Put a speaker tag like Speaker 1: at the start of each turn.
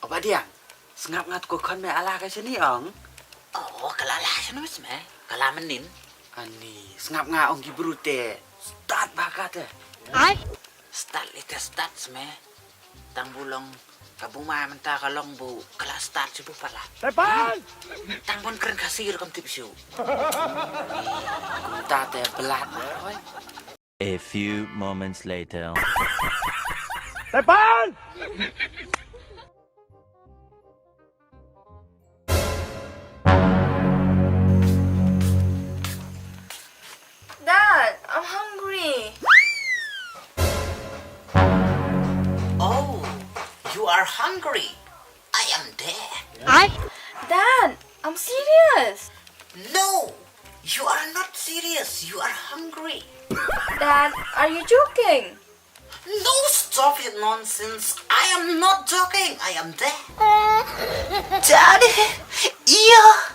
Speaker 1: Apa dia? Sengap ngat ko kon me ala ka sini ong.
Speaker 2: Oh, kalala siya naman sme. Kalamanin.
Speaker 1: Ani, sengap nga ong gibrute. Start bakat eh.
Speaker 3: Ay?
Speaker 2: Start ite start sme. Tang bulong kabuma menta kalong bu kala start si bu pala.
Speaker 4: Depan!
Speaker 2: Tang bon kren khasi kam tipsu.
Speaker 1: Kunta te belat oi.
Speaker 5: A few moments later.
Speaker 4: Depan!
Speaker 3: Dad, I'm hungry.
Speaker 2: Oh, you are hungry. I am dead.
Speaker 3: Ay? Dad, I'm serious.
Speaker 2: No, you are not serious. You are hungry.
Speaker 3: Dad, are you joking?
Speaker 2: No, stop it nonsense. I am not joking. I am dead. Daddy, yeah.